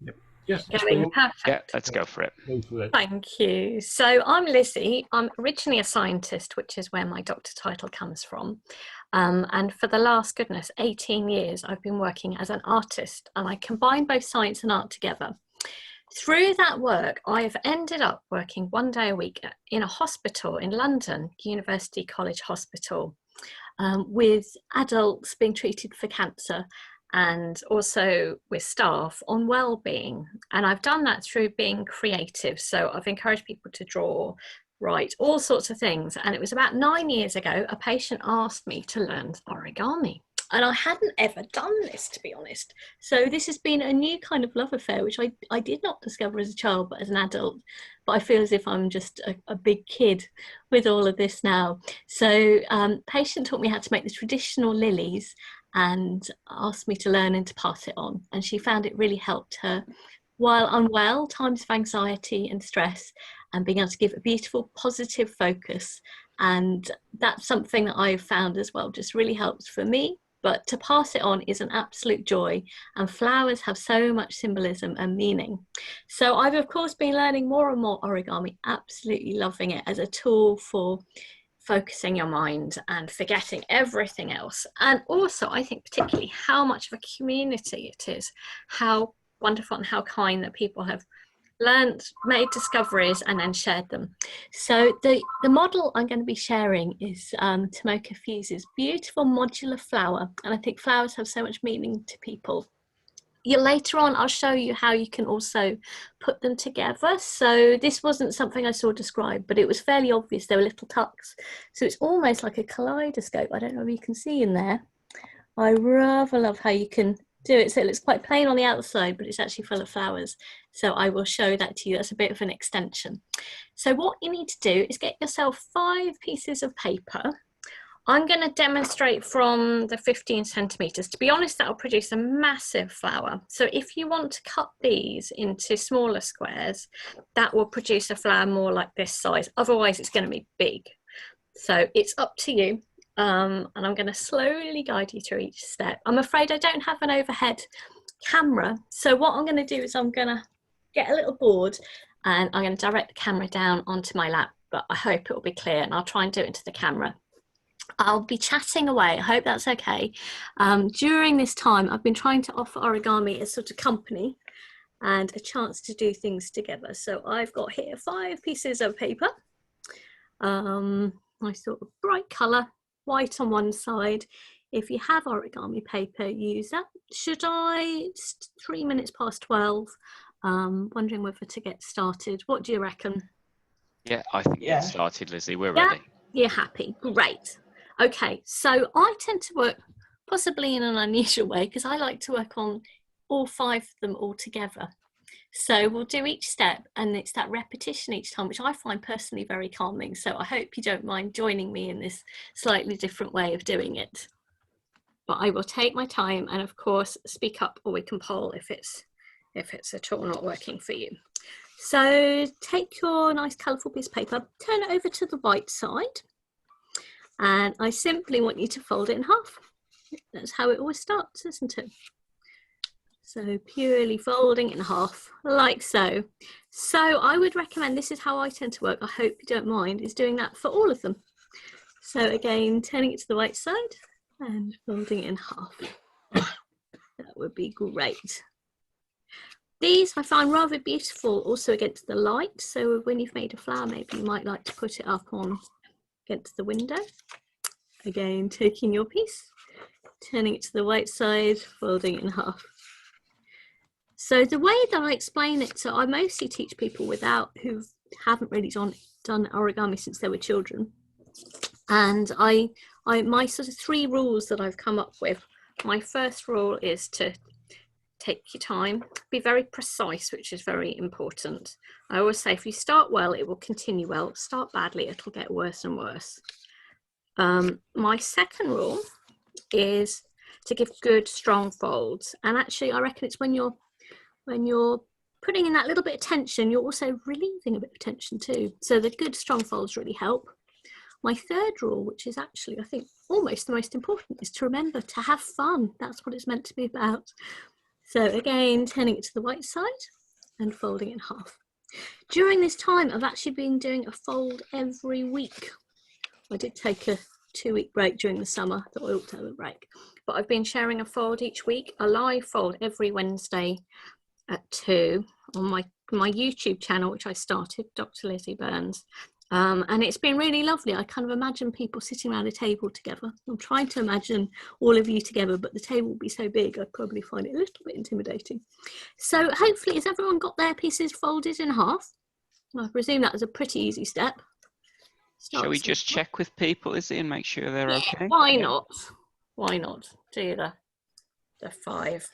Yep. Yes. Going perfect. Yeah, let's go for it. Go for it. Thank you. So I'm Lizzie. I'm originally a scientist, which is where my doctor title comes from. And for the last, goodness, 18 years, I've been working as an artist, and I combine both science and art together. Through that work, I have ended up working 1 day a week in a hospital in London, University College Hospital, with adults being treated for cancer, and also with staff on well-being. And I've done that through being creative. So I've encouraged people to draw, write, all sorts of things. And it was about 9 years ago, a patient asked me to learn origami. And I hadn't ever done this, to be honest. So this has been a new kind of love affair, which I did not discover as a child, but as an adult. But I feel as if I'm just a big kid with all of this now. So patient taught me how to make the traditional lilies and asked me to learn and to pass it on. And she found it really helped her while unwell, times of anxiety and stress, and being able to give a beautiful, positive focus. And that's something that I've found as well, just really helps for me. But to pass it on is an absolute joy, and flowers have so much symbolism and meaning. So I've of course been learning more and more origami, absolutely loving it as a tool for focusing your mind and forgetting everything else. And also I think particularly how much of a community it is, how wonderful and how kind that people have learned, made discoveries, and then shared them. So the model I'm going to be sharing is Tomoko Fuse's beautiful modular flower, and I think flowers have so much meaning to people. Later on I'll show you how you can also put them together. So this wasn't something I saw described, but it was fairly obvious. There were little tucks, so it's almost like a kaleidoscope. I don't know if you can see in there. I rather love how you can do it. So it looks quite plain on the outside, but it's actually full of flowers. So I will show that to you. That's a bit of an extension. So what you need to do is get yourself 5 pieces of paper. I'm going to demonstrate from the 15 centimeters. To be honest, that'll produce a massive flower. So if you want to cut these into smaller squares, that will produce a flower more like this size. Otherwise, it's going to be big. So it's up to you. And I'm going to slowly guide you through each step. I'm afraid I don't have an overhead camera. So what I'm going to do is I'm going to get a little board and I'm going to direct the camera down onto my lap, but I hope it will be clear, and I'll try and do it into the camera. I'll be chatting away. I hope that's okay. During this time, I've been trying to offer origami as sort of company and a chance to do things together. So I've got here 5 pieces of paper, nice sort of bright colour, white on one side. If you have origami paper, use that. Should I? It's 3 minutes past 12. Wondering whether to get started. What do you reckon? Yeah, I think Yeah. get started, Lizzie. We're Yeah? ready. You're happy? Great. Okay, so I tend to work possibly in an unusual way because I like to work on all 5 of them all together. So we'll do each step, and it's that repetition each time, which I find personally very calming. So I hope you don't mind joining me in this slightly different way of doing it. But I will take my time, and of course speak up, or we can poll if it's at all not working for you. So take your nice colourful piece of paper, turn it over to the right side, and I simply want you to fold it in half. That's how it always starts, isn't it? So purely folding in half, like so. So I would recommend, this is how I tend to work, I hope you don't mind, is doing that for all of them. So again, turning it to the right side and folding it in half. That would be great. These I find rather beautiful also against the light. So when you've made a flower, maybe you might like to put it up on against the window. Again, taking your piece, turning it to the right side, folding it in half. So the way that I explain it, so I mostly teach people who haven't really done origami since they were children. And my sort of 3 rules that I've come up with. My first rule is to take your time, be very precise, which is very important. I always say if you start well, it will continue well. Start badly, it'll get worse and worse. My second rule is to give good, strong folds. And actually, I reckon it's when you're putting in that little bit of tension, you're also relieving a bit of tension too. So the good, strong folds really help. My third rule, which is actually, I think, almost the most important, is to remember to have fun. That's what it's meant to be about. So again, turning it to the white side and folding it in half. During this time, I've actually been doing a fold every week. I did take a 2-week break during the summer, thought I ought to have a break. But I've been sharing a fold each week, a live fold every Wednesday at 2 on my YouTube channel, which I started, Dr. Lizzie Burns. And it's been really lovely. I kind of imagine people sitting around a table together. I'm trying to imagine all of you together, but the table will be so big, I'd probably find it a little bit intimidating. So hopefully, has everyone got their pieces folded in half? I presume that was a pretty easy step. Shall we just check with people, Lizzie, and make sure they're okay? Why not? Why not? Do the 5.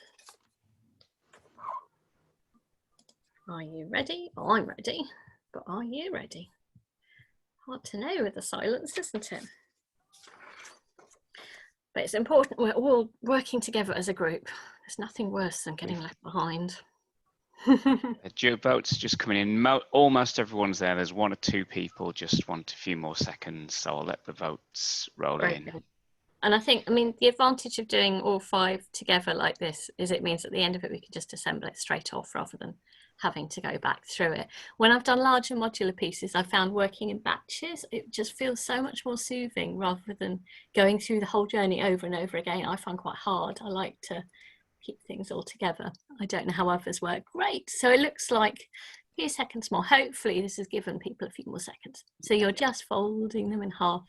Are you ready? Oh, I'm ready. But are you ready? Hard to know with the silence, isn't it? But it's important we're all working together as a group. There's nothing worse than getting left behind. Your votes just coming in. Almost everyone's there. There's 1 or 2 people just want a few more seconds, so I'll let the votes roll in. Good. And I mean, the advantage of doing all 5 together like this is it means at the end of it, we can just assemble it straight off rather than having to go back through it. When I've done larger modular pieces, I found working in batches, it just feels so much more soothing rather than going through the whole journey over and over again. I find quite hard. I like to keep things all together. I don't know how others work. Great. So it looks like a few seconds more. Hopefully this has given people a few more seconds. So you're just folding them in half.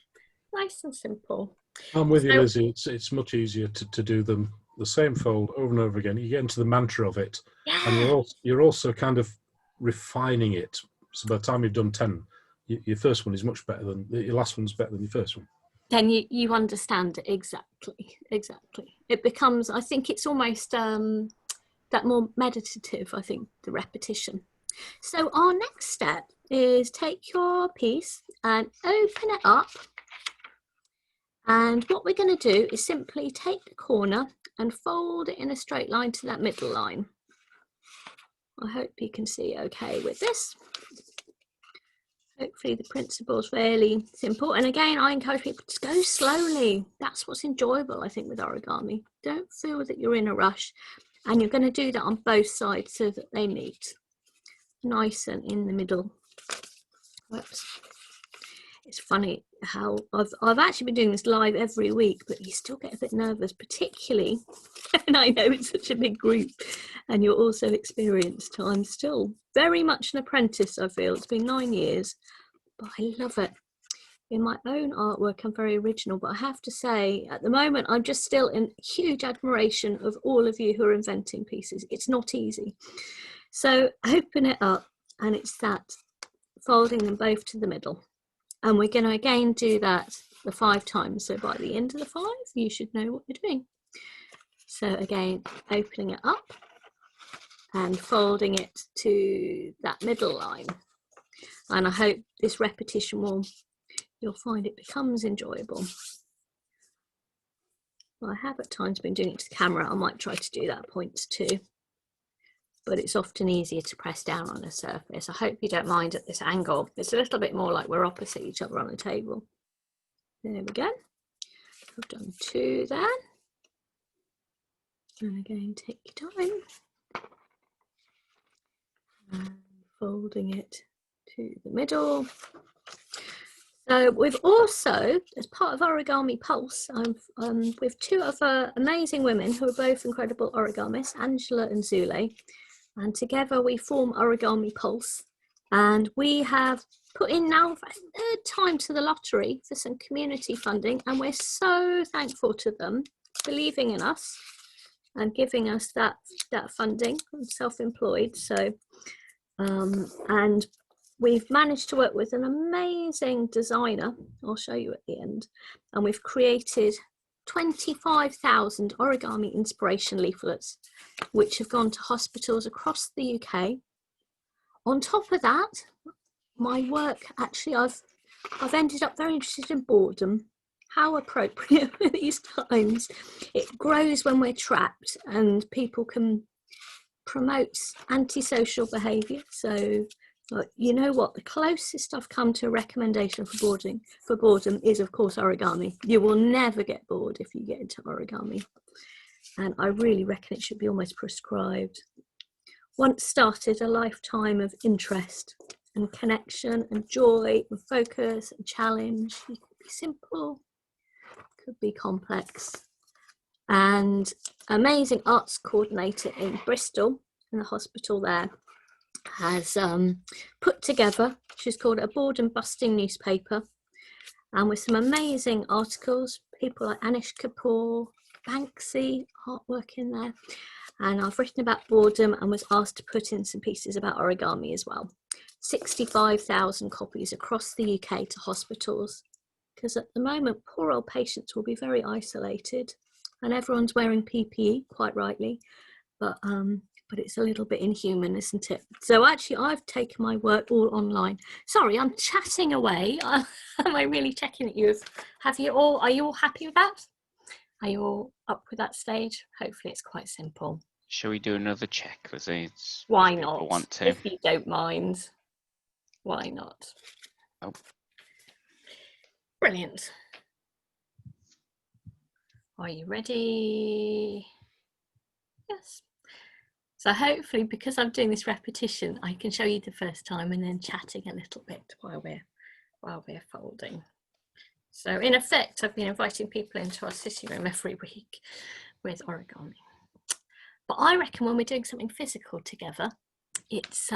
Nice and simple. I'm with you, Lizzie. It's much easier to do them the same fold over and over again. You get into the mantra of it, and you're also kind of refining it. So by the time you've done 10, your first one is much better than your last one's better than your first one. Then you understand it exactly. It becomes, I think it's almost that more meditative, I think, the repetition. So our next step is take your piece and open it up. And what we're going to do is simply take the corner and fold it in a straight line to that middle line. I hope you can see okay with this. Hopefully the principle is fairly simple. And again, I encourage people to go slowly. That's what's enjoyable, I think, with origami. Don't feel that you're in a rush. And you're going to do that on both sides so that they meet nice and in the middle. Whoops. It's funny how I've actually been doing this live every week, but you still get a bit nervous, particularly, and I know it's such a big group and you're also experienced. I'm still very much an apprentice, I feel. It's been 9 years, but I love it. In my own artwork, I'm very original, but I have to say, at the moment, I'm just still in huge admiration of all of you who are inventing pieces. It's not easy. So open it up, and it's that, folding them both to the middle. And we're going to again do that the 5 times. So by the end of the 5, you should know what you're doing. So again, opening it up and folding it to that middle line. And I hope this repetition you'll find it becomes enjoyable. Well, I have at times been doing it to the camera. I might try to do that at points too. But it's often easier to press down on a surface. I hope you don't mind at this angle. It's a little bit more like we're opposite each other on the table. There we go. I've done 2 there. And again, take your time. And folding it to the middle. So we've also, as part of Origami Pulse, with 2 other amazing women who are both incredible origamists, Angela and Zule. And together we form Origami Pulse, and we have put in now for a 3rd time to the lottery for some community funding, and we're so thankful to them believing in us and giving us that funding. I'm self-employed, so and we've managed to work with an amazing designer. I'll show you at the end, and we've created 25,000 origami inspiration leaflets, which have gone to hospitals across the UK. On top of that, my work, actually, I've ended up very interested in boredom. How appropriate for these times. It grows when we're trapped, and people can promote antisocial behaviour. So you know what, the closest I've come to a recommendation for boredom is, of course, origami. You will never get bored if you get into origami. and I really reckon it should be almost prescribed. Once started, a lifetime of interest and connection and joy and focus and challenge. It could be simple, could be complex. And amazing arts coordinator in Bristol, in the hospital there, has put together, she's called a boredom busting newspaper, and with some amazing articles, people like Anish Kapoor, Banksy, artwork in there. And I've written about boredom and was asked to put in some pieces about origami as well. 65,000 copies across the UK to hospitals, because at the moment poor old patients will be very isolated, and everyone's wearing PPE, quite rightly, but it's a little bit inhuman, isn't it? So actually I've taken my work all online. Sorry, I'm chatting away. Am I really checking at you? Are you all happy with that? Are you all up with that stage? Hopefully it's quite simple. Shall we do another check, Lizzie? Why not? Want to. If you don't mind. Why not? Oh. Brilliant. Are you ready? Yes. So hopefully, because I'm doing this repetition, I can show you the first time and then chatting a little bit while we're folding. So in effect, I've been inviting people into our sitting room every week with origami. But I reckon when we're doing something physical together, it's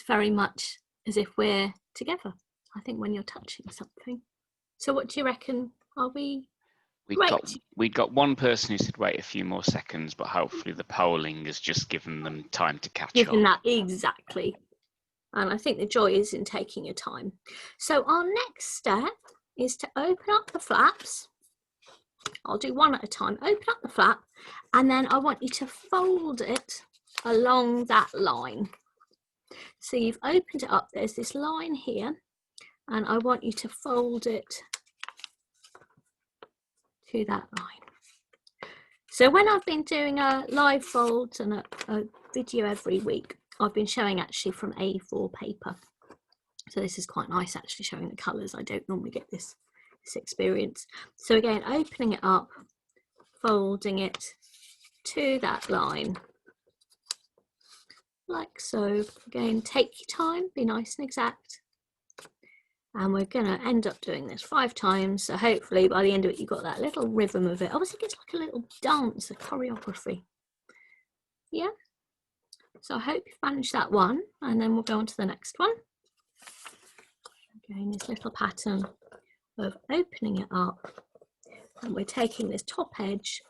very much as if we're together. I think when you're touching something. So what do you reckon? Are we? We'd got one person who said wait a few more seconds, but hopefully the polling has just given them time to catch up. Given that, exactly. And I think the joy is in taking your time. So our next step is to open up the flaps. I'll do one at a time. Open up the flap, and then I want you to fold it along that line. So you've opened it up, there's this line here, and I want you to fold it to that line. So when I've been doing a live folds and a video every week, I've been showing actually from A4 paper. So this is quite nice actually showing the colours. I don't normally get this experience. So again, opening it up, folding it to that line, like so. Again, take your time, be nice and exact. And we're going to end up doing this 5 times. So hopefully by the end of it, you've got that little rhythm of it. Obviously, it's like a little dance, a choreography. Yeah. So I hope you've managed that one. And then we'll go on to the next one. Again, this little pattern of opening it up. And we're taking this top edge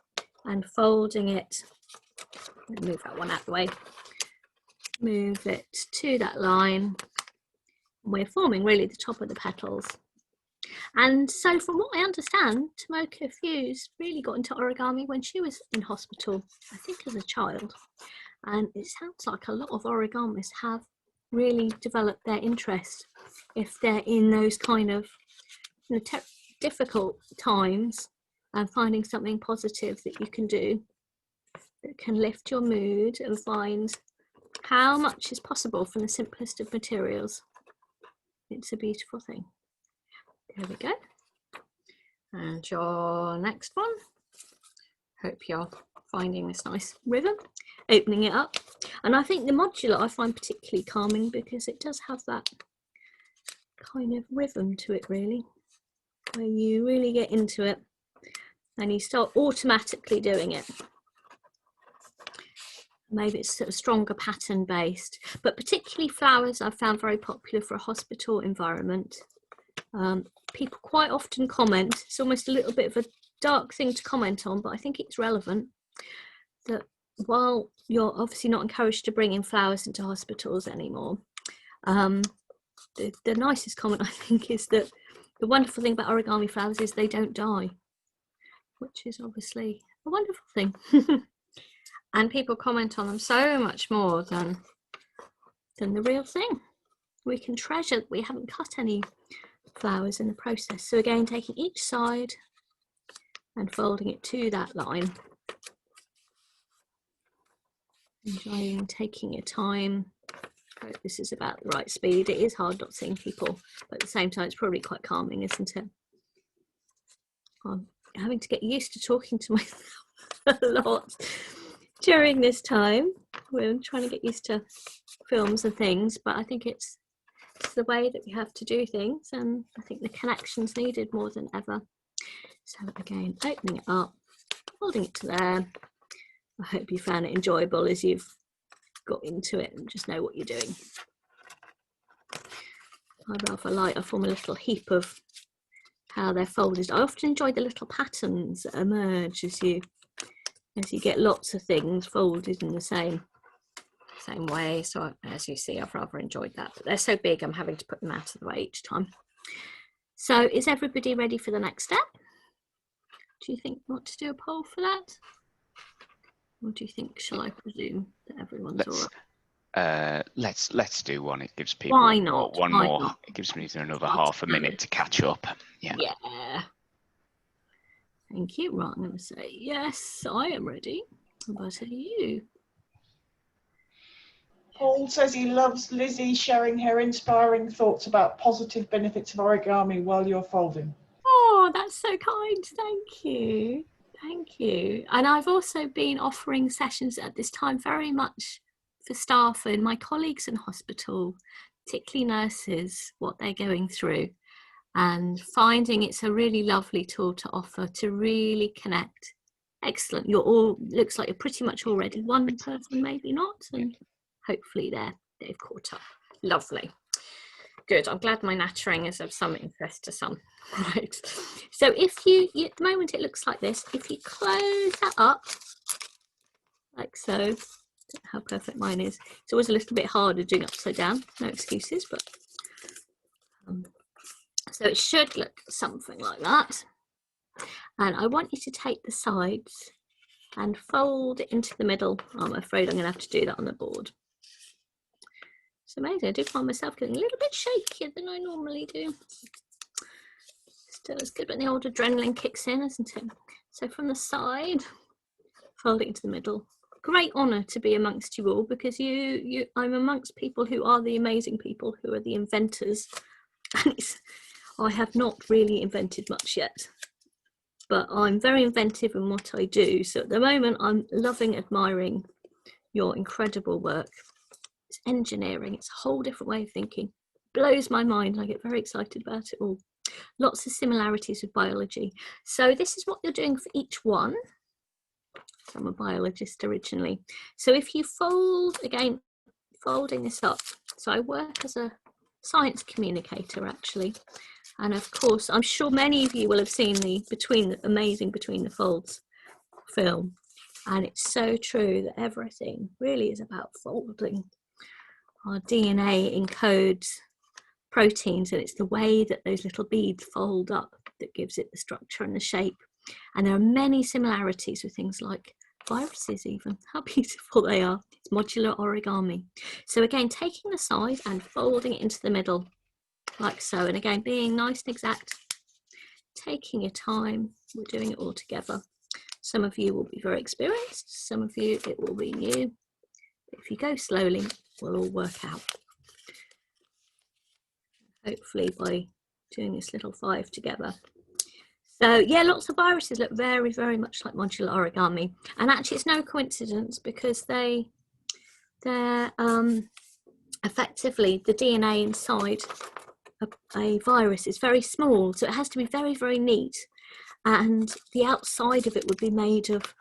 and folding it. Move that one out of the way. Move it to that line. We're forming really the top of the petals. And so from what I understand, Tomoko Fuse really got into origami when she was in hospital, I think as a child. And it sounds like a lot of origamists have really developed their interest if they're in those kind of difficult times, and finding something positive that you can do that can lift your mood and find how much is possible from the simplest of materials. It's a beautiful thing. There we go. And your next one. Hope you're finding this nice rhythm. Opening it up. And I think the modular I find particularly calming because it does have that kind of rhythm to it really, where you really get into it and you start automatically doing it. Maybe it's sort of stronger pattern based, but particularly flowers I've found very popular for a hospital environment. People quite often comment, it's almost a little bit of a dark thing to comment on, but I think it's relevant, that while you're obviously not encouraged to bring in flowers into hospitals anymore, the nicest comment I think is that the wonderful thing about origami flowers is they don't die, which is obviously a wonderful thing. And people comment on them so much more than the real thing. We can treasure that we haven't cut any flowers in the process. So again, taking each side and folding it to that line. Enjoying taking your time. I hope this is about the right speed. It is hard not seeing people, but at the same time, it's probably quite calming, isn't it? I'm having to get used to talking to myself a lot during this time. We're trying to get used to films and things, but I think it's the way that we have to do things, and I think the connection's needed more than ever. So again, opening it up, holding it to there. I hope you found it enjoyable as you've got into it and just know what you're doing. I form a little heap of how they're folded. I often enjoy the little patterns that emerge as you get lots of things folded in the same way. So as you see, I've rather enjoyed that, but they're so big I'm having to put them out of the way each time. So is everybody ready for the next step? Do you think you want to do a poll for that? Or do you think, shall I presume that everyone's all right? Let's do one. It gives people Why not? one more. It gives me another half a minute to catch up. Yeah. Thank you. Right, I'm going to say yes, I am ready. But are you? Paul says he loves Lizzie sharing her inspiring thoughts about positive benefits of origami while you're folding. Oh, that's so kind. Thank you. Thank you. And I've also been offering sessions at this time very much for staff and my colleagues in hospital, particularly nurses, what they're going through, and finding it's a really lovely tool to offer to really connect. Excellent. You're all, looks like you're pretty much already one person, maybe not, and hopefully they've caught up. Lovely. Good. I'm glad my nattering is of some interest to some. Right. So if you, at the moment it looks like this, if you close that up, like so, don't know how perfect mine is. It's always a little bit harder doing upside down, no excuses, but so it should look something like that. And I want you to take the sides and fold it into the middle. I'm afraid I'm going to have to do that on the board. It's amazing. I do find myself getting a little bit shakier than I normally do. Still as good when the old adrenaline kicks in, isn't it? So from the side, fold it into the middle. Great honour to be amongst you all, because I'm amongst people who are the amazing people, who are the inventors. And I have not really invented much yet, but I'm very inventive in what I do. So at the moment, I'm loving, admiring your incredible work. It's engineering. It's a whole different way of thinking. Blows my mind. I get very excited about it all. Lots of similarities with biology. So this is what you're doing for each one. So I'm a biologist originally. So if you fold, again, folding this up. So I work as a science communicator, actually. And of course, I'm sure many of you will have seen the amazing Between the Folds film. And it's so true that everything really is about folding. Our DNA encodes proteins, and it's the way that those little beads fold up that gives it the structure and the shape. And there are many similarities with things like viruses even. How beautiful they are. It's modular origami. So again, taking the side and folding it into the middle like so. And again, being nice and exact, taking your time. We're doing it all together. Some of you will be very experienced. Some of you, it will be new. But if you go slowly, we'll all work out. Hopefully by doing this little 5 together. So yeah, lots of viruses look very, very much like modular origami. And actually it's no coincidence, because they're effectively the DNA inside a virus is very small. So it has to be very, very neat. And the outside of it would be made of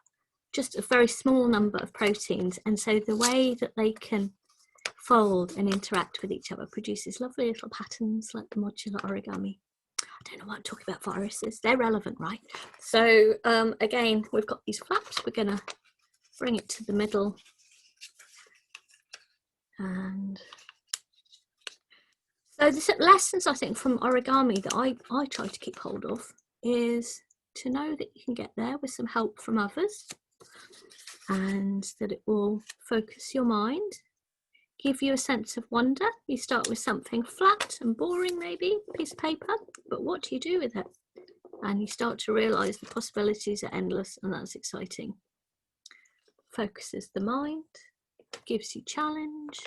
just a very small number of proteins. And so the way that they can fold and interact with each other produces lovely little patterns like the modular origami. I don't know why I'm talking about viruses. They're relevant, right? So again, we've got these flaps. We're going to bring it to the middle. And so the lessons, I think, from origami that I try to keep hold of is to know that you can get there with some help from others, and that it will focus your mind, give you a sense of wonder. You start with something flat and boring, maybe, a piece of paper, but what do you do with it? And you start to realise the possibilities are endless, and that's exciting. Focuses the mind, gives you challenge,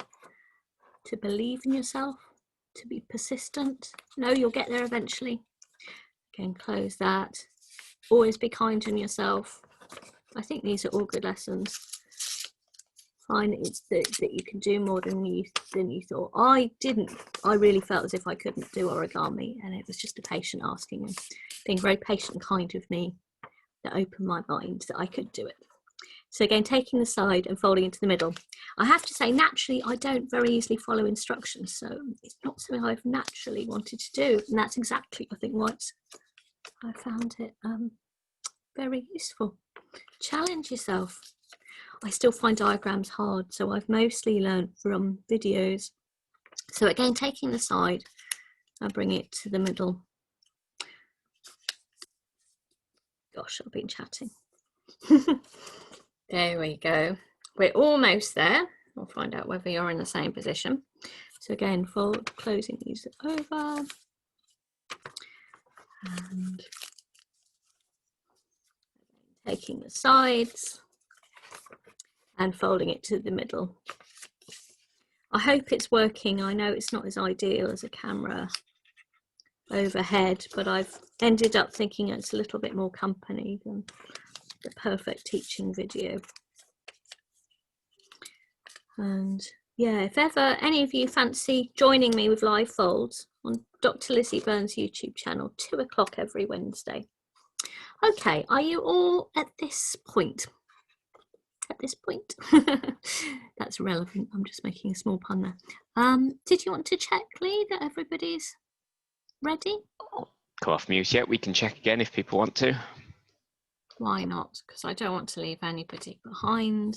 to believe in yourself, to be persistent, know you'll get there eventually. Again, close that. Always be kind on yourself. I think these are all good lessons. Find it's that you can do more than you thought. I really felt as if I couldn't do origami, and it was just a patient asking and being very patient and kind with me that opened my mind that I could do it. So again, taking the side and folding into the middle. I have to say, naturally, I don't very easily follow instructions, so it's not something I've naturally wanted to do, and that's exactly, I think, why I found it very useful. Challenge yourself. I still find diagrams hard, so I've mostly learned from videos. So again, taking the side, I bring it to the middle. Gosh, I've been chatting. There we go. We're almost there. I'll find out whether you're in the same position. So again, fold, closing these over. And taking the sides and folding it to the middle. I hope it's working. I know it's not as ideal as a camera overhead, but I've ended up thinking it's a little bit more company than the perfect teaching video. And yeah, if ever any of you fancy joining me with live folds on Dr. Lizzie Burns' YouTube channel, 2 o'clock every Wednesday. Okay, are you all at this point? At this point? That's relevant. I'm just making a small pun there. Did you want to check, Lee, that everybody's ready? Come off mute. Yeah, we can check again if people want to. Why not? Because I don't want to leave anybody behind.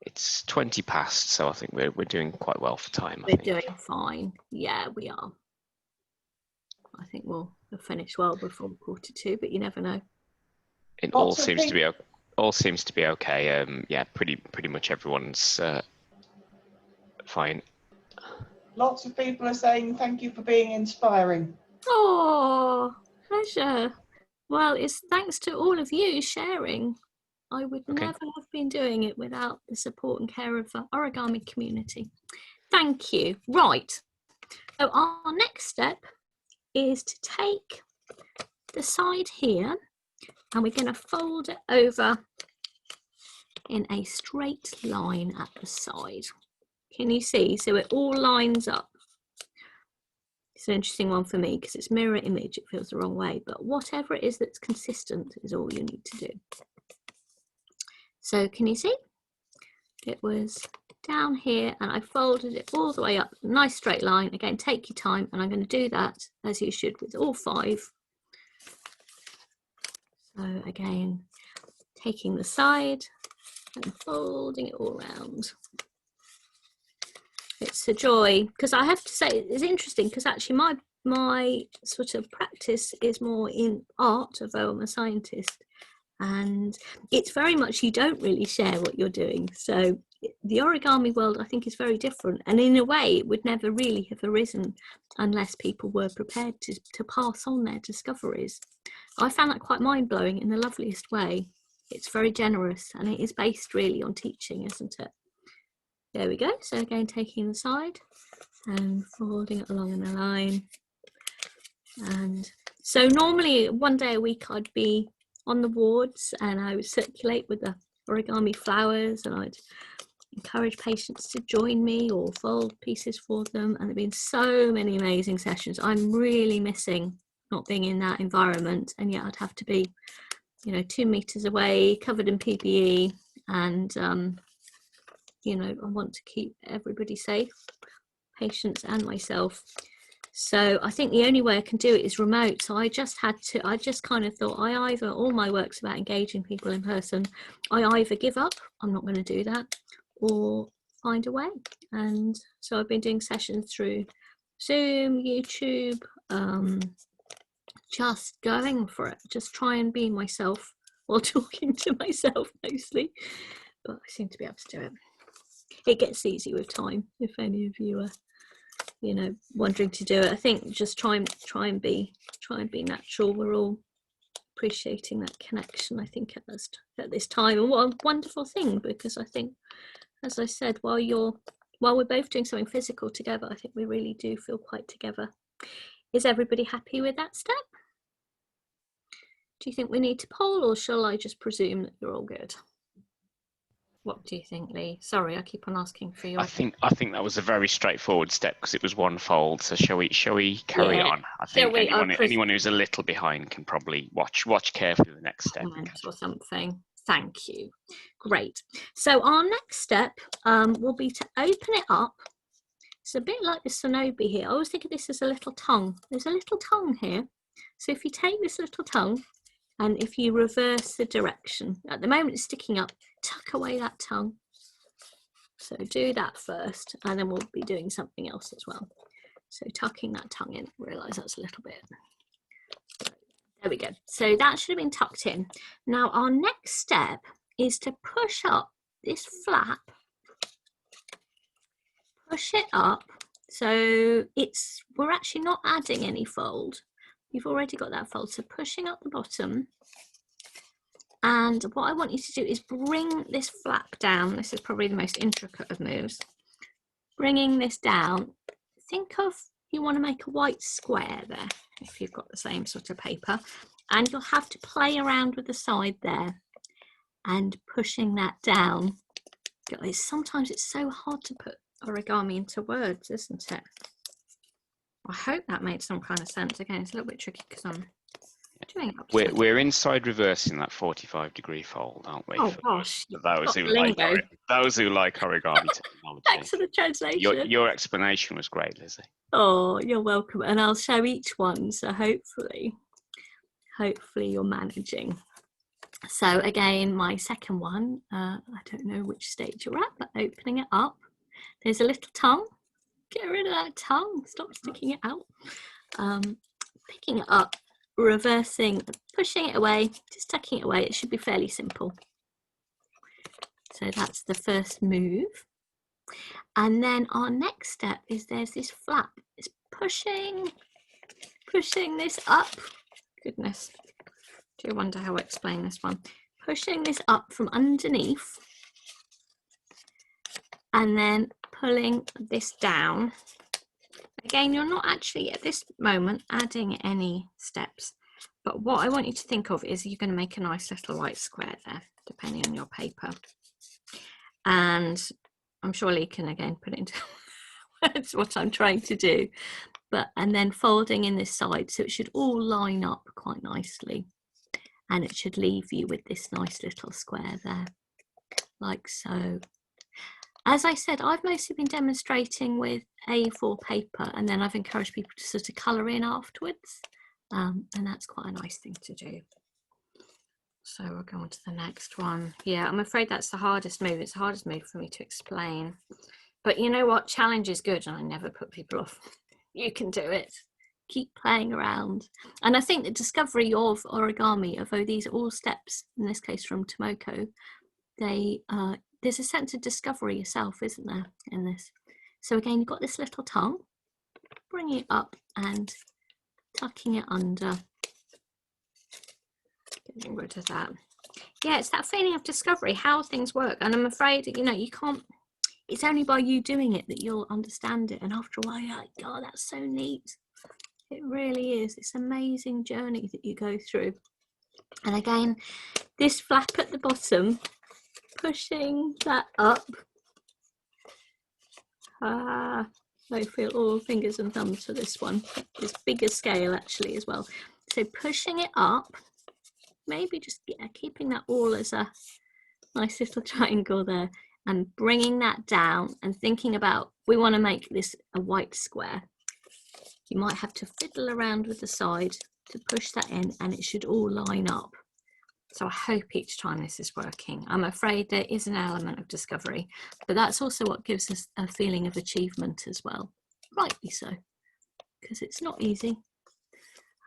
It's 20 past, so I think we're doing quite well for time. We're doing fine. Yeah, we are. I think we'll finish well before 1:45, but you never know. It all seems to be okay. Yeah, pretty much everyone's fine. Lots of people are saying thank you for being inspiring. Oh, pleasure. Well, it's thanks to all of you sharing. I would never have been doing it without the support and care of the origami community. Thank you. Right. So our next step is to take the side here and we're going to fold it over in a straight line at the side. Can you see? So it all lines up. It's an interesting one for me because it's mirror image. It feels the wrong way, but whatever it is that's consistent is all you need to do. So can you see? It was down here and I folded it all the way up, nice straight line. Again, take your time, and I'm going to do that as you should with all 5. So again, taking the side and folding it all around. It's a joy, because I have to say it's interesting because actually my sort of practice is more in art, although I'm a scientist, and it's very much you don't really share what you're doing. So the origami world, I think, is very different, and in a way it would never really have arisen unless people were prepared to pass on their discoveries. I found that quite mind-blowing in the loveliest way. It's very generous, and it is based really on teaching, isn't it? There we go. So again, taking the side and folding it along in a line. And so normally 1 day a week I'd be on the wards and I would circulate with the origami flowers, and I'd encourage patients to join me or fold pieces for them, and there have been so many amazing sessions. I'm really missing not being in that environment, and yet I'd have to be, you know, 2 meters away, covered in PPE, and you know, I want to keep everybody safe, patients and myself. So I think the only way I can do it is remote. So I just kind of thought, all my work's about engaging people in person. I either give up, I'm not going to do that, or find a way. And so I've been doing sessions through Zoom, YouTube, just going for it, just try and be myself while talking to myself mostly. But I seem to be able to do it. It gets easy with time. If any of you are, you know, wondering to do it, I think just try and be natural. We're all appreciating that connection, I think, at this time. And what a wonderful thing, because I think, as I said, while we're both doing something physical together, I think we really do feel quite together. Is everybody happy with that step? Do you think we need to poll, or shall I just presume that you're all good? What do you think, Lee? Sorry, I keep on asking for your... I think that was a very straightforward step because it was one fold. So shall we carry on? I think anyone who's a little behind can probably watch carefully the next step or something. Thank you. Great. So our next step will be to open it up. It's a bit like the sonobe here. I always think of this as a little tongue. There's a little tongue here. So if you take this little tongue and if you reverse the direction, at the moment it's sticking up, tuck away that tongue. So do that first, and then we'll be doing something else as well. So tucking that tongue in, realise that's a little bit. There we go. So that should have been tucked in. Now our next step is to push up this flap. Push it up. So we're actually not adding any fold. You've already got that fold. So pushing up the bottom. And what I want you to do is bring this flap down. This is probably the most intricate of moves. Bringing this down. Think of, you want to make a white square there, if you've got the same sort of paper. And you'll have to play around with the side there and pushing that down. Guys, sometimes it's so hard to put origami into words, isn't it? I hope that made some kind of sense. Again, it's a little bit tricky because I'm doing it. We're inside reversing that 45-degree fold, aren't we? Oh gosh! Those who like origami technology. Thanks for the translation. Your explanation was great, Lizzie. Oh, you're welcome. And I'll show each one. So hopefully you're managing. So again, my second one. I don't know which stage you're at, but opening it up. There's a little tongue. Get rid of that tongue. Stop sticking it out. Picking it up, reversing, pushing it away, just tucking it away. It should be fairly simple. So that's the first move. And then our next step is there's this flap. It's pushing this up. Goodness. Do you wonder how I explain this one? Pushing this up from underneath. And then pulling this down. Again, you're not actually at this moment adding any steps, but what I want you to think of is you're going to make a nice little white square there, depending on your paper. And I'm sure Lee can again put it into words what I'm trying to do. And then folding in this side, so it should all line up quite nicely. And it should leave you with this nice little square there, like so. As I said, I've mostly been demonstrating with A4 paper, and then I've encouraged people to sort of colour in afterwards, and that's quite a nice thing to do. So we'll go on to the next one. Yeah, I'm afraid that's the hardest move. It's the hardest move for me to explain. But you know what? Challenge is good, and I never put people off. You can do it. Keep playing around. And I think the discovery of origami, although these are all steps, in this case from Tomoko, there's a sense of discovery yourself, isn't there, in this? So again, you've got this little tongue, bringing it up and tucking it under. Getting rid of that. Yeah, it's that feeling of discovery, how things work. And I'm afraid, you can't, it's only by you doing it that you'll understand it. And after a while, you're like, oh, that's so neat. It really is. It's an amazing journey that you go through. And again, this flap at the bottom, pushing that up. I feel all fingers and thumbs for this one. It's bigger scale actually as well. So pushing it up, maybe just keeping that all as a nice little triangle there, and bringing that down and thinking about, we want to make this a white square. You might have to fiddle around with the side to push that in, and it should all line up. So I hope each time this is working. I'm afraid there is an element of discovery, but that's also what gives us a feeling of achievement as well. Rightly so, because it's not easy.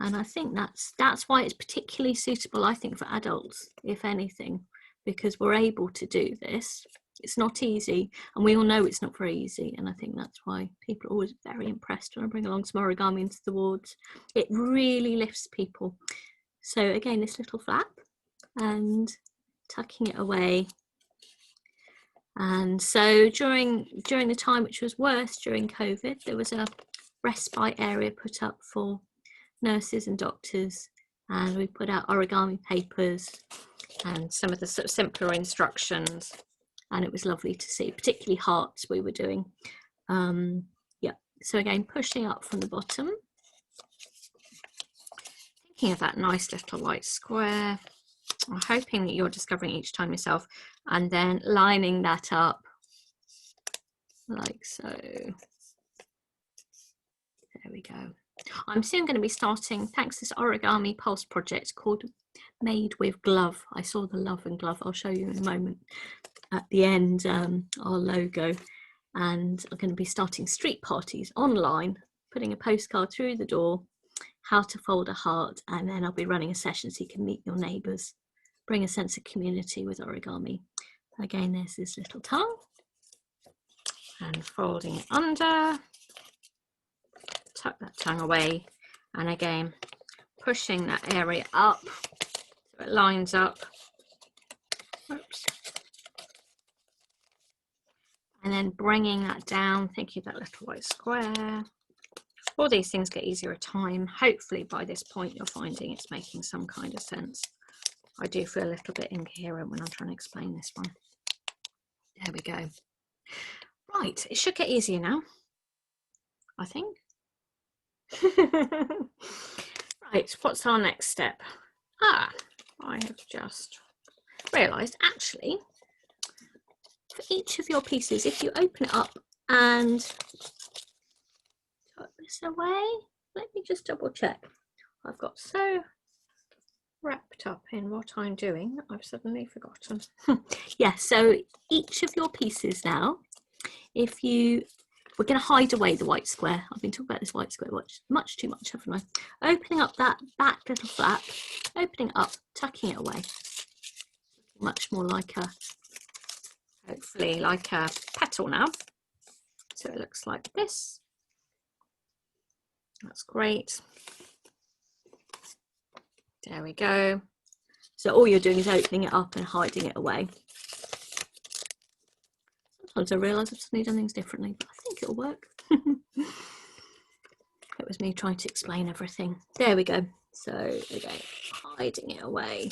And I think that's why it's particularly suitable, I think, for adults, if anything, because we're able to do this. It's not easy, and we all know it's not very easy, and I think that's why people are always very impressed when I bring along some origami into the wards. It really lifts people. So again, this little flap, and tucking it away. And so during the time which was worse during COVID, there was a respite area put up for nurses and doctors and we put out origami papers and some of the sort of simpler instructions, and it was lovely to see, particularly hearts we were doing. Yeah, so again, pushing up from the bottom, thinking of that nice little white square. I'm hoping that you're discovering each time yourself, and then lining that up like so. There we go. I'm soon going to be starting, thanks to this Origami Pulse project called Made with Glove. I saw the love and glove. I'll show you in a moment. At the end, our logo. And I'm going to be starting street parties online, putting a postcard through the door, how to fold a heart, and then I'll be running a session so you can meet your neighbours, bring a sense of community with origami. Again, there's this little tongue, and folding it under, tuck that tongue away, and again pushing that area up so it lines up. Oops. And then bringing that down, thinking of that little white square. All these things get easier with time. Hopefully by this point you're finding it's making some kind of sense. I do feel a little bit incoherent when I'm trying to explain this one. There we go. Right, it should get easier now, I think. Right, what's our next step? I have just realised, actually, for each of your pieces, if you open it up and tuck this away, let me just double check. I've got so wrapped up in what I'm doing, I've suddenly forgotten. Yeah, so each of your pieces now, we're going to hide away the white square. I've been talking about this white square much too much, haven't I? Opening up that back little flap, opening it up, tucking it away. Much more like a, hopefully like a petal now. So it looks like this. That's great. There we go. So all you're doing is opening it up and hiding it away. Sometimes I realise I've suddenly done things differently, but I think it'll work. It was me trying to explain everything. There we go. So again, hiding it away.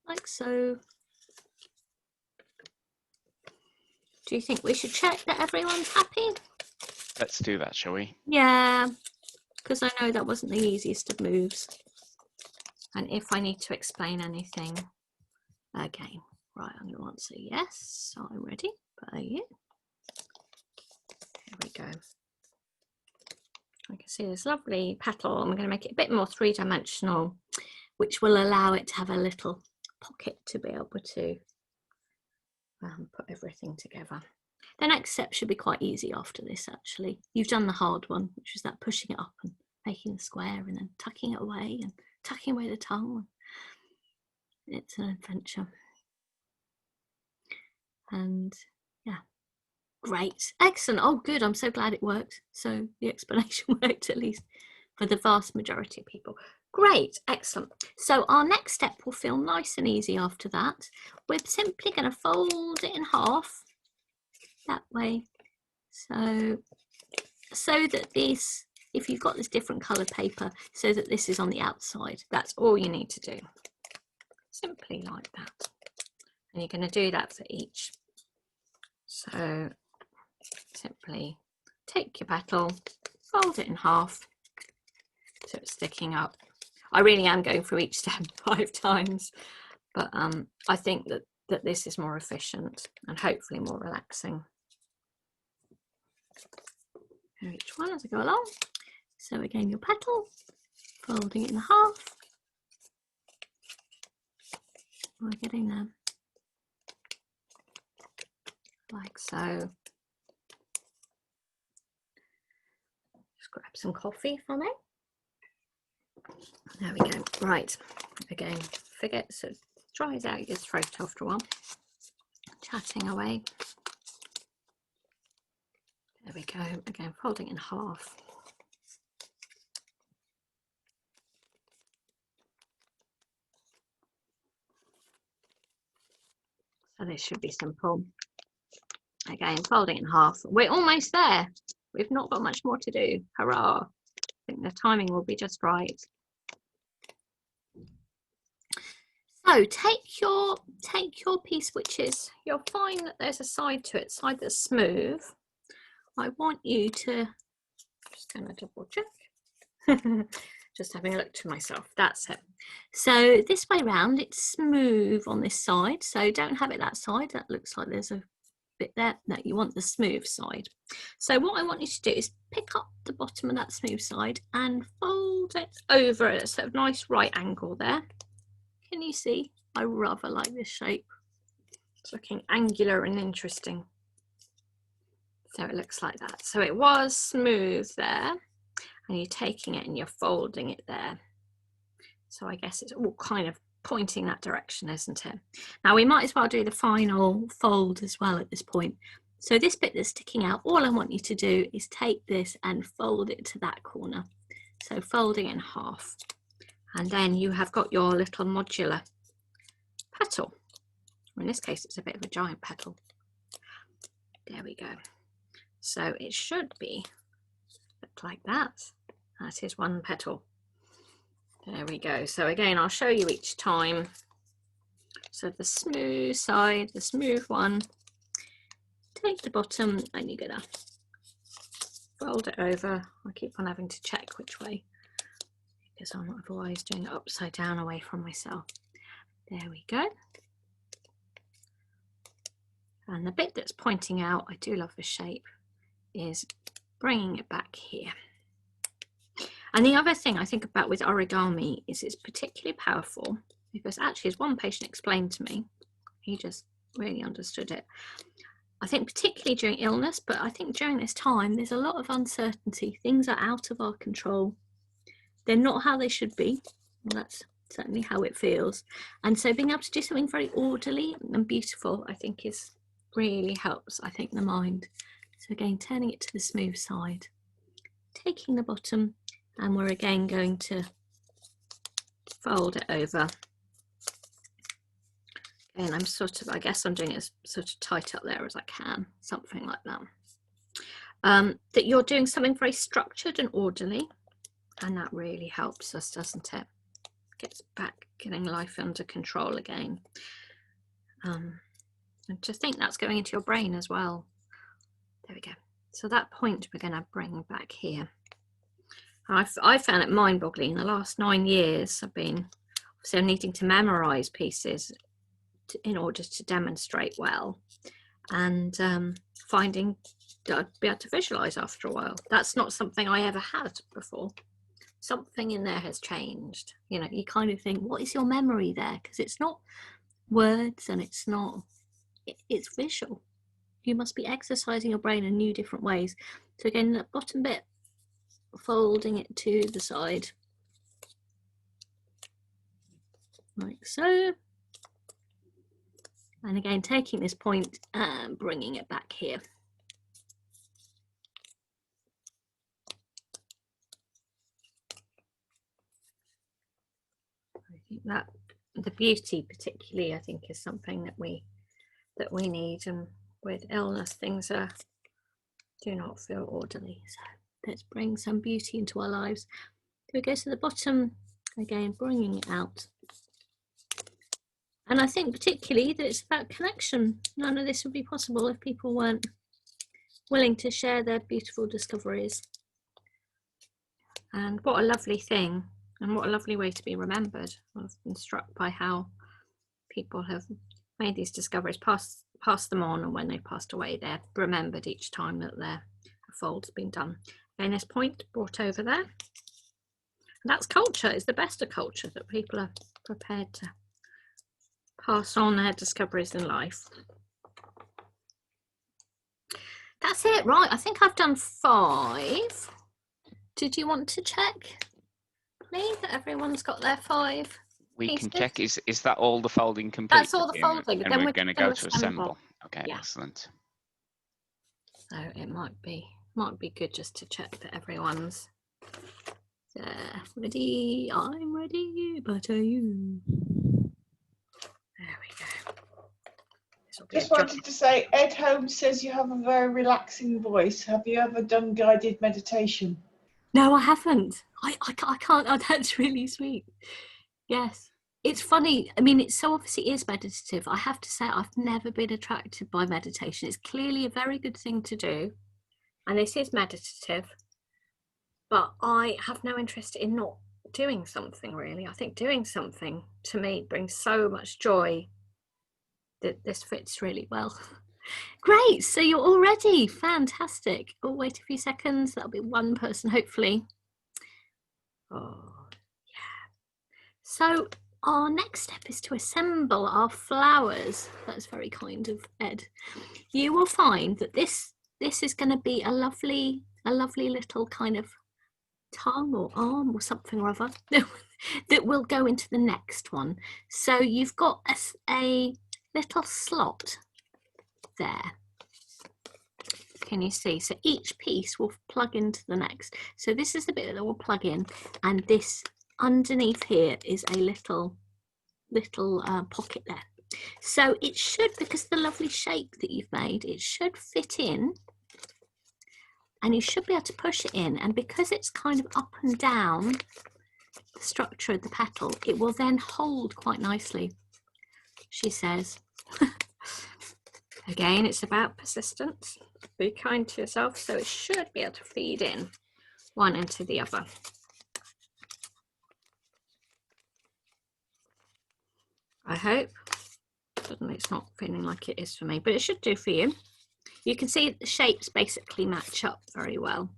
Like so. Do you think we should check that everyone's happy? Let's do that, shall we? Yeah, because I know that wasn't the easiest of moves. And if I need to explain anything, again, right, I'm going to answer yes, I'm ready. But you? There we go. I can see this lovely petal. I'm going to make it a bit more three-dimensional, which will allow it to have a little pocket to be able to put everything together. The next step should be quite easy after this, actually. You've done the hard one, which was that pushing it up and making the square and then tucking it away and tucking away the tongue. It's an adventure. And yeah, great. Excellent. Oh, good. I'm so glad it worked. So the explanation worked, at least for the vast majority of people. Great. Excellent. So our next step will feel nice and easy after that. We're simply going to fold it in half that way. So that this, if you've got this different coloured paper, so that this is on the outside. That's all you need to do. Simply like that. And you're going to do that for each. So simply take your petal, fold it in half so it's sticking up. I really am going through each step 5 times, but I think that this is more efficient and hopefully more relaxing. Each one as I go along. So again, your petal, folding it in half. We're getting there. Like so. Just grab some coffee for me. There we go. Right. Again, forget, so it dries out your throat after a while. Chatting away. There we go. Again, folding in half. So this should be simple. Again, folding in half. We're almost there. We've not got much more to do. Hurrah. think the timing will be just right. So take your piece, which is, you'll find that there's a side to it, side that's smooth. I want you to, just going to double check. Just having a look to myself. That's it. So this way round, it's smooth on this side. So don't have it that side. That looks like there's a bit there. No, you want the smooth side. So what I want you to do is pick up the bottom of that smooth side and fold it over at a sort of nice right angle there. Can you see? I rather like this shape. It's looking angular and interesting. So it looks like that. So it was smooth there, and you're taking it and you're folding it there. So I guess it's all kind of pointing that direction, isn't it? Now we might as well do the final fold as well at this point. So this bit that's sticking out, all I want you to do is take this and fold it to that corner. So folding in half. And then you have got your little modular petal. In this case, it's a bit of a giant petal. There we go. So it should be look like that. That is one petal. There we go. So again, I'll show you each time. So the smooth side, the smooth one, take the bottom and you're gonna fold it over. I keep on having to check which way, because I'm otherwise doing it upside down away from myself. There we go. And the bit that's pointing out, I do love the shape, is bringing it back here. And the other thing I think about with origami is it's particularly powerful because actually, as one patient explained to me, he just really understood it. I think particularly during illness, but I think during this time, there's a lot of uncertainty. Things are out of our control. They're not how they should be. Well, that's certainly how it feels. And so being able to do something very orderly and beautiful, I think really helps, I think, the mind. So again, turning it to the smooth side, taking the bottom, and we're again going to fold it over. And I'm sort of, I guess I'm doing it as sort of tight up there as I can, something like that. That you're doing something very structured and orderly, and that really helps us, doesn't it? Gets back, getting life under control again. And to think that's going into your brain as well. There we go. So that point we're going to bring back here. I found it mind-boggling. The last 9 years I've been, obviously I'm needing to memorize pieces in order to demonstrate well, and finding that I'd be able to visualize after a while. That's not something I ever had before. Something in there has changed. You know, you kind of think, what is your memory there? Because it's not words and it's not, it's visual. You must be exercising your brain in new different ways. So again, the bottom bit, folding it to the side like so, and again taking this point and bringing it back here. I think that the beauty particularly, I think, is something that we need, and with illness things do not feel orderly. So let's bring some beauty into our lives. Here we go to the bottom, again bringing it out. And I think particularly that it's about connection. None of this would be possible if people weren't willing to share their beautiful discoveries. And what a lovely thing, and what a lovely way to be remembered. I've been struck by how people have made these discoveries, passed them on, and when they've passed away, they're remembered each time that their fold's been done. And this point brought over there. And that's culture. It's the best of culture, that people are prepared to pass on their discoveries in life. That's it, right? I think I've done 5. Did you want to check, please, that everyone's got their 5? We pieces? Can check. Is that all the folding complete? That's all the folding. And then we're going to go to assemble. Okay, yeah. Excellent. So it might be good just to check that everyone's ready. I'm ready, but are you? There we go. Just wanted to say, Ed Holmes says you have a very relaxing voice. Have you ever done guided meditation? No, I haven't. I can't. Oh, that's really sweet. Yes. It's funny. I mean, it so obviously is meditative. I have to say, I've never been attracted by meditation. It's clearly a very good thing to do. And this is meditative. But I have no interest in not doing something, really. I think doing something, to me, brings so much joy that this fits really well. Great. So you're all ready. Fantastic. Oh, wait a few seconds. That'll be one person, hopefully. Oh, yeah. So our next step is to assemble our flowers. That's very kind of Ed. You will find that this is going to be a lovely little kind of tongue or arm or something or other that will go into the next one. So you've got a little slot there. Can you see? So each piece will plug into the next. So this is the bit that will plug in, and this underneath here is a little pocket there. So it should, because of the lovely shape that you've made, it should fit in, and you should be able to push it in. And because it's kind of up and down the structure of the petal, it will then hold quite nicely, she says. Again, it's about persistence. Be kind to yourself. So it should be able to feed in one into the other. I hope. Suddenly it's not feeling like it is for me, but it should do for you. You can see the shapes basically match up very well.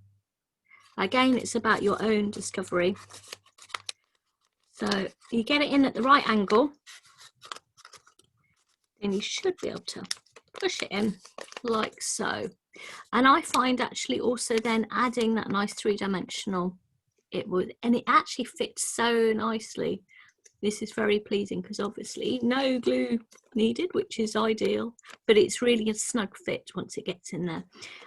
Again, it's about your own discovery. So you get it in at the right angle, and you should be able to push it in like so. And I find actually also then adding that nice three-dimensional, and it actually fits so nicely. This is very pleasing because obviously no glue needed, which is ideal, but it's really a snug fit once it gets in there.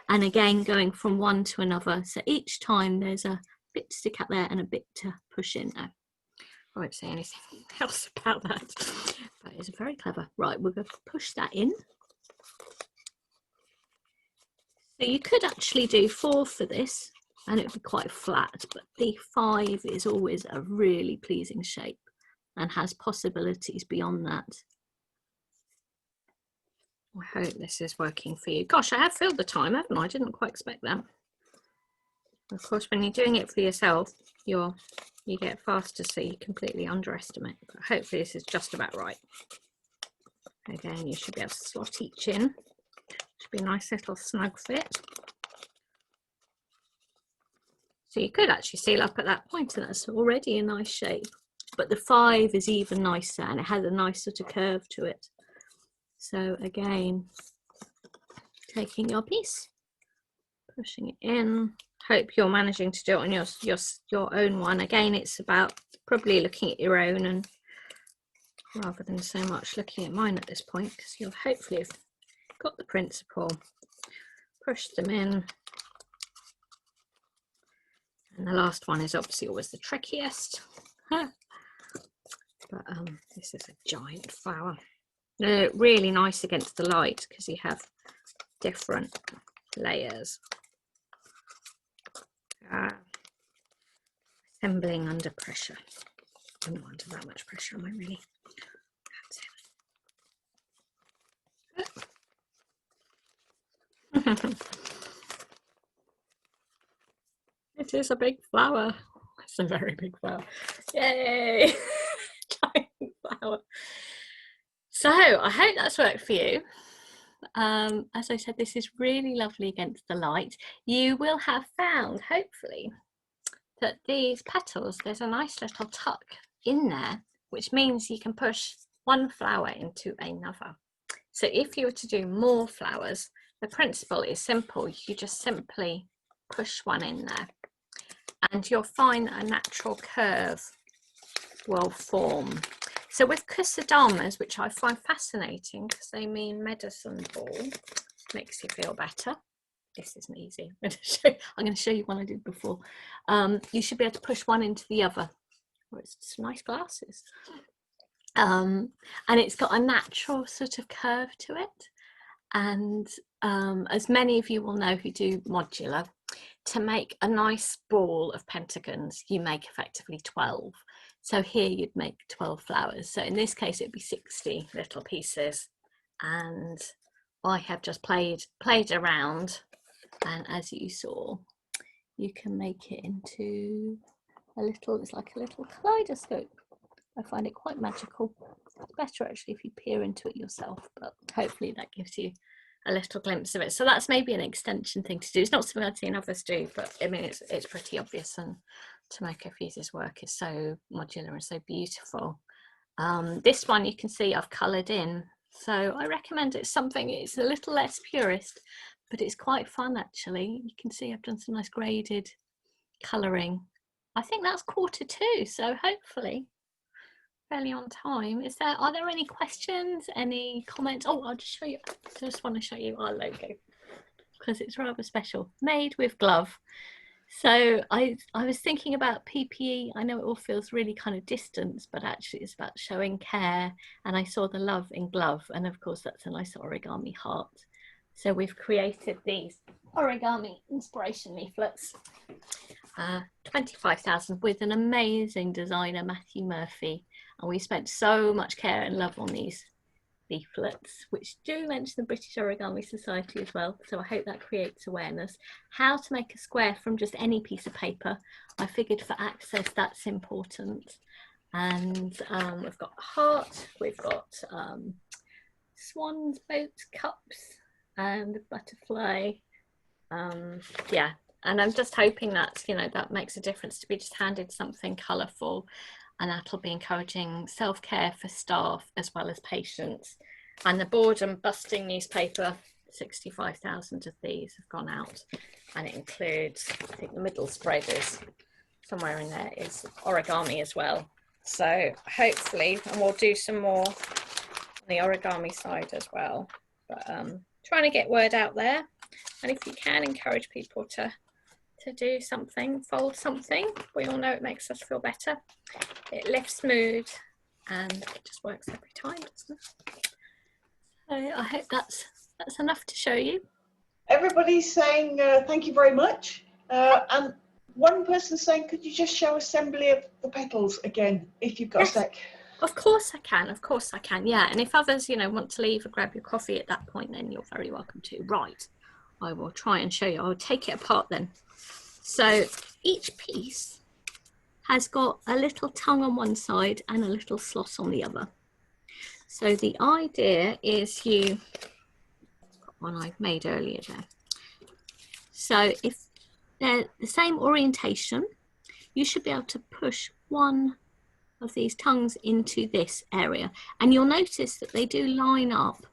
And again, going from one to another. So each time there's a bit to stick out there and a bit to push in now. I won't say anything else about that, but it's very clever. Right, we're going to push that in. So you could actually do 4 for this and it would be quite flat, but the 5 is always a really pleasing shape and has possibilities beyond that. I hope this is working for you. Gosh, I have filled the time, haven't I? I didn't quite expect that. Of course, when you're doing it for yourself, you get faster, so you completely underestimate. But hopefully this is just about right. Again, you should be able to slot each in. Should be a nice little snug fit. So you could actually seal up at that point, and that's already a nice shape. But the 5 is even nicer, and it has a nice sort of curve to it. So again, taking your piece, pushing it in. Hope you're managing to do it on your own one. Again, it's about probably looking at your own, and rather than so much looking at mine at this point, because you'll hopefully have got the principle. Push them in. And the last one is obviously always the trickiest. But this is a giant flower. They look really nice against the light because you have different layers. Assembling under pressure. I'm not under that much pressure, am I really? It is a big flower. It's a very big flower. Yay! Giant flower. So I hope that's worked for you. As I said, this is really lovely against the light. You will have found, hopefully, that these petals, there's a nice little tuck in there, which means you can push one flower into another. So if you were to do more flowers, the principle is simple. You just simply push one in there, and you'll find a natural curve will form. So with kusadamas, which I find fascinating because they mean medicine ball, makes you feel better. This isn't easy. I'm going to show you one I did before. You should be able to push one into the other. Oh, it's some nice glasses. And it's got a natural sort of curve to it. And as many of you will know who do modular, to make a nice ball of pentagons, you make effectively 12. So here you'd make 12 flowers. So in this case, it'd be 60 little pieces. And I have just played around, and as you saw, you can make it into it's like a little kaleidoscope. I find it quite magical. It's better actually if you peer into it yourself, but hopefully that gives you a little glimpse of it. So that's maybe an extension thing to do. It's not something I've seen others do, but I mean, it's pretty obvious, and Tomoko Fuse's work is so modular and so beautiful. This one you can see I've coloured in, so I recommend it's a little less purist, but it's quite fun actually. You can see I've done some nice graded colouring. I think that's 1:45, so hopefully fairly on time. Are there any questions, any comments? Oh, I'll just show you. I just want to show you our logo because it's rather special. Made with glove. So I was thinking about PPE. I know it all feels really kind of distant, but actually it's about showing care. And I saw the love in glove, and of course that's a nice origami heart. So we've created these origami inspiration leaflets. 25,000 with an amazing designer, Matthew Murphy, and we spent so much care and love on these leaflets, which do mention the British Origami Society as well, so I hope that creates awareness. How to make a square from just any piece of paper. I figured for access that's important. And we've got a heart, we've got swans, boats, cups, and a butterfly. Yeah, and I'm just hoping that, you know, that makes a difference to be just handed something colourful, and that'll be encouraging self-care for staff as well as patients. And the boredom busting newspaper, 65,000 of these have gone out, and it includes, I think the middle spread is somewhere in there, is origami as well. So hopefully, and we'll do some more on the origami side as well, but trying to get word out there. And if you can, encourage people to do something, fold something. We all know it makes us feel better. It lifts mood, and it just works every time, doesn't it? So I hope that's enough to show you. Everybody's saying thank you very much. And one person saying, could you just show assembly of the petals again, if you've got a sec? Of course I can, of course I can, yeah. And if others, you know, want to leave or grab your coffee at that point, then you're very welcome to. Right, I will try and show you. I'll take it apart then. So each piece has got a little tongue on one side and a little slot on the other. So the idea is got one I made earlier there. So if they're the same orientation, you should be able to push one of these tongues into this area, and you'll notice that they do line up.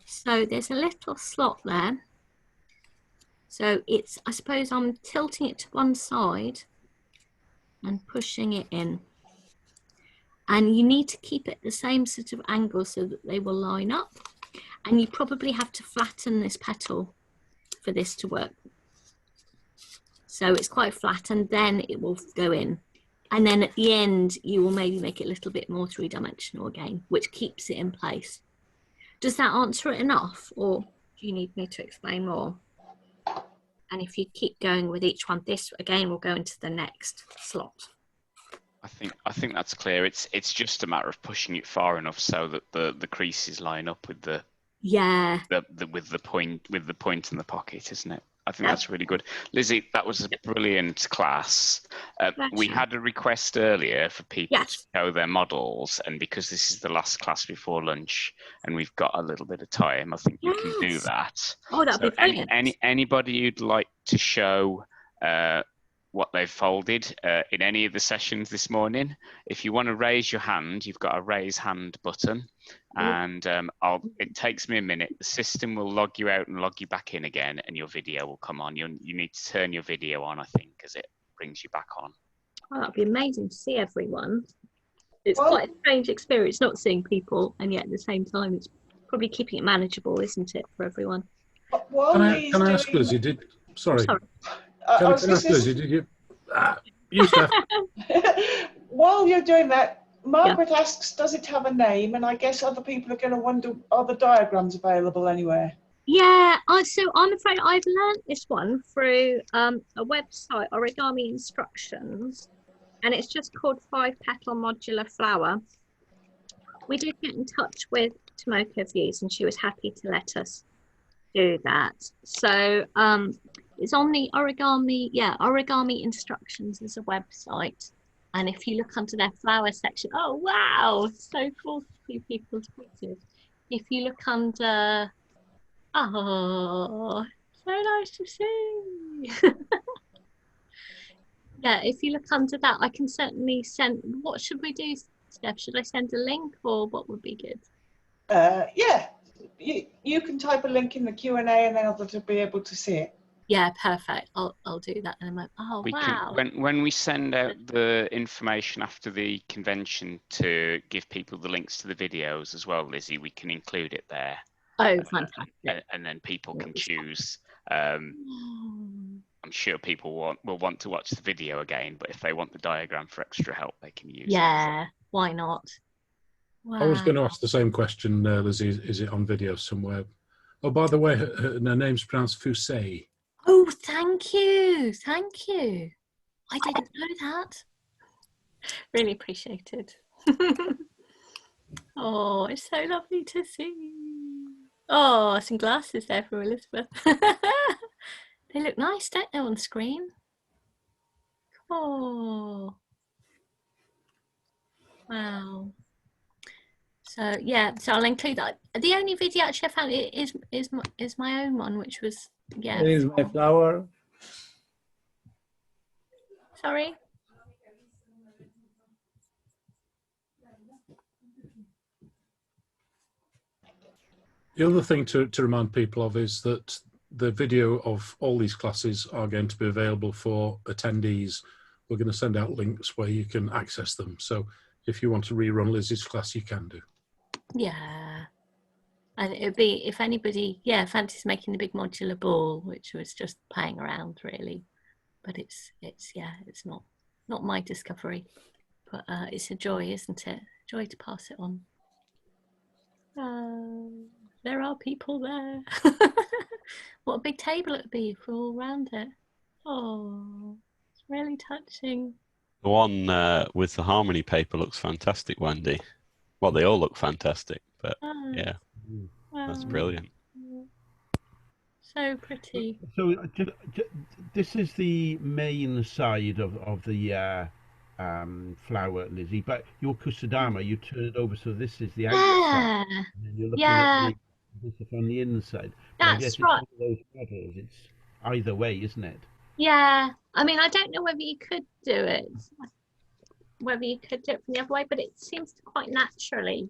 So there's a little slot there. So I suppose I'm tilting it to one side and pushing it in. And you need to keep it the same sort of angle so that they will line up. And you probably have to flatten this petal for this to work. So it's quite flat, and then it will go in. And then at the end, you will maybe make it a little bit more three-dimensional again, which keeps it in place. Does that answer it enough, or do you need me to explain more? And if you keep going with each one, this again will go into the next slot. I think that's clear. It's just a matter of pushing it far enough so that the creases line up with the point in the pocket, isn't it? I think that's really good. Lizzie, that was a brilliant class. We had a request earlier for people to show their models, and because this is the last class before lunch and we've got a little bit of time, I think you can do that. Oh, that'd be brilliant. Anybody who'd like to show what they've folded in any of the sessions this morning, if you want to raise your hand, you've got a raise hand button, and it takes me a minute. The system will log you out and log you back in again, and your video will come on. You need to turn your video on, I think, as it brings you back on. Oh, that'd be amazing to see everyone. It's quite a strange experience not seeing people, and yet at the same time it's probably keeping it manageable, isn't it, for everyone? Can I ask Lizzie, sorry. Can I ask Lizzie, did you... you Steph. While you're doing that, Margaret asks, does it have a name? And I guess other people are going to wonder, are the diagrams available anywhere? Yeah, so I'm afraid I've learned this one through a website, Origami Instructions, and it's just called 5-Petal Modular Flower. We did get in touch with Tomoko Fuse, and she was happy to let us do that. So it's on the Origami Instructions is a website, and if you look under their flower section, oh wow, so cool to see people's pictures. If you look under, oh, so nice to see. Yeah, if you look under that, I can certainly send. What should we do, Steph? Should I send a link, or what would be good? Yeah, you can type a link in the Q&A and then others will be able to see it. Yeah, perfect. I'll do that. And I'm like, oh We wow. can, when we send out the information after the convention to give people the links to the videos as well, Lizzie, we can include it there. Oh, fantastic. And then people can choose. I'm sure people will want to watch the video again, but if they want the diagram for extra help, they can use it. Yeah, why not? Wow. I was going to ask the same question, Lizzie. Is it on video somewhere? Oh, by the way, her name's pronounced Fuse. Oh, thank you. Thank you. I didn't know that. Really appreciate it. Oh, it's so lovely to see. Oh, some glasses there for Elizabeth. They look nice, don't they, on screen? Oh. Wow. So yeah, so I'll include that. The only video actually I found is my own one, which was Here is my flower. Sorry. The other thing to remind people of is that the video of all these classes are going to be available for attendees. We're going to send out links where you can access them. So if you want to rerun Lizzie's class, you can do. Yeah. And it'd be, if anybody, fancies making the big modular ball, which was just playing around really, but it's not my discovery, but it's a joy, isn't it? Joy to pass it on. There are people there. What a big table it'd be if we're all around it. Oh, it's really touching. The one with the harmony paper looks fantastic, Wendy. Well, they all look fantastic, but yeah, that's brilliant. So pretty. So this is the main side of the flower, Lizzie, but your Kusadama, you turn it over, so this is the outside. Yeah. And you're looking at this on the inside. But I guess That's right. it's one of those models. It's either way, isn't it? Yeah. I mean, I don't know whether you could do it, from the other way, but it seems to quite naturally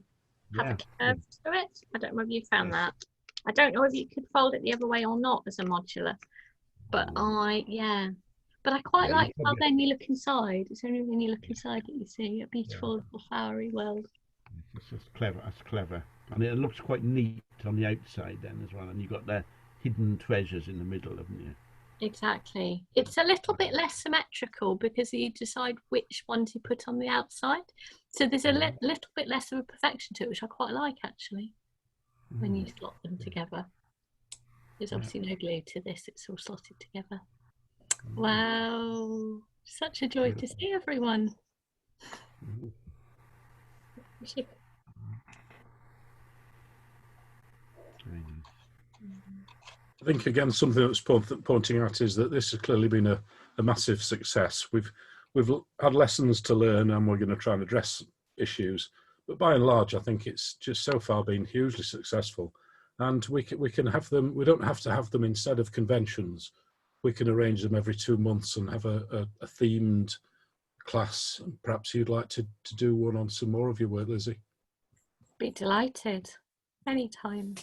have a curve to it. I don't know whether you found that. I don't know whether you could fold it the other way or not as a modular, but But I quite like how then you look inside. It's only when you look inside that you see a beautiful little flowery world. It's just clever. That's clever. And it looks quite neat on the outside then as well. And you've got the hidden treasures in the middle, haven't you? Exactly. It's a little bit less symmetrical because you decide which ones you put on the outside. So there's a little bit less of a perfection to it, which I quite like actually, when you slot them together. There's obviously no glue to this, it's all slotted together. Wow, such a joy to see everyone. I think again something that's pointing out is that this has clearly been a massive success. We've had lessons to learn and we're going to try and address issues, but by and large I think it's just so far been hugely successful, and we can have them. We don't have to have them instead of conventions. We can arrange them every 2 months and have a themed class. Perhaps you'd like to do one on some more of your work, Lizzie. Be delighted anytime.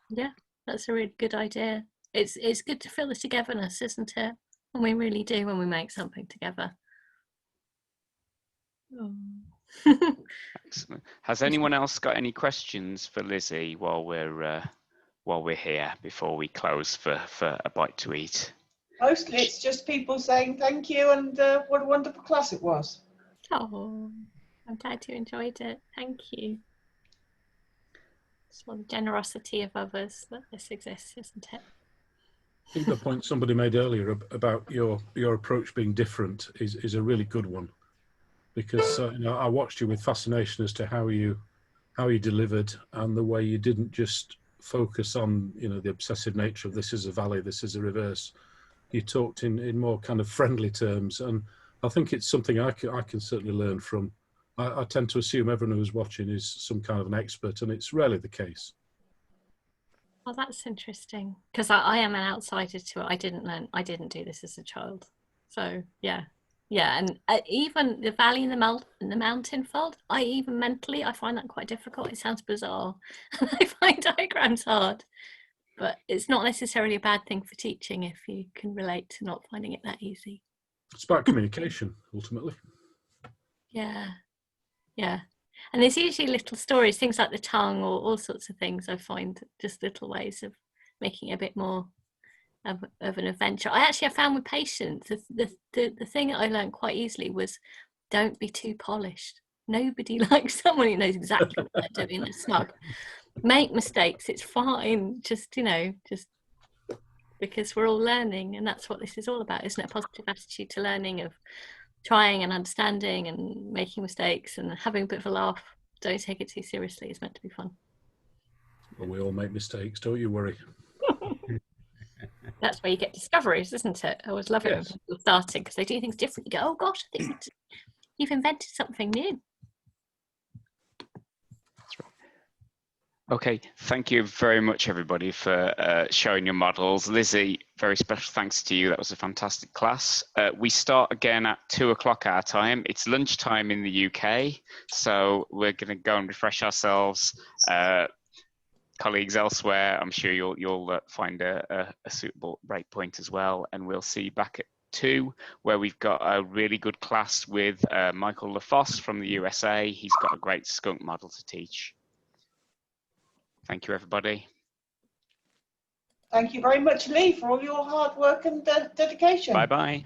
Yeah, that's a really good idea. It's good to feel the togetherness, isn't it? And we really do when we make something together. Oh. Excellent. Has anyone else got any questions for Lizzie while we're here before we close for a bite to eat? Mostly it's just people saying thank you and what a wonderful class it was. Oh, I'm glad you enjoyed it. Thank you. So the generosity of others that this exists, isn't it? I think the point somebody made earlier about your approach being different is a really good one, because you know, I watched you with fascination as to how you delivered, and the way you didn't just focus on, you know, the obsessive nature of this is a valley, this is a reverse. You talked in more kind of friendly terms, and I think it's something I can certainly learn from. I tend to assume everyone who's watching is some kind of an expert, and it's rarely the case. Oh, that's interesting, because I am an outsider to it. I didn't do this as a child, so yeah. And even the valley and the mountain fold, I find that quite difficult. It sounds bizarre. I find diagrams hard, but it's not necessarily a bad thing for teaching if you can relate to not finding it that easy. It's about communication, ultimately. Yeah. And there's usually little stories, things like the tongue or all sorts of things. I find just little ways of making it a bit more of an adventure. I found with patience, the thing that I learned quite easily was don't be too polished. Nobody likes someone who knows exactly what they're doing. They're smug. Make mistakes, it's fine. Just because we're all learning, and that's what this is all about, isn't it? A positive attitude to learning, of trying and understanding and making mistakes and having a bit of a laugh. Don't take it too seriously. It's meant to be fun. Well, we all make mistakes, don't you worry. That's where you get discoveries, isn't it? I always love it when people are starting, because they do things different. You go, oh gosh, you've invented something new. Okay, thank you very much, everybody, for showing your models. Lizzie, very special thanks to you. That was a fantastic class. We start again at 2 o'clock our time. It's lunchtime in the UK, so we're going to go and refresh ourselves. Colleagues elsewhere, I'm sure you'll find a suitable break point as well, and we'll see you back at 2, where we've got a really good class with Michael LaFosse from the USA. He's got a great skunk model to teach. Thank you, everybody. Thank you very much, Lee, for all your hard work and dedication. Bye-bye.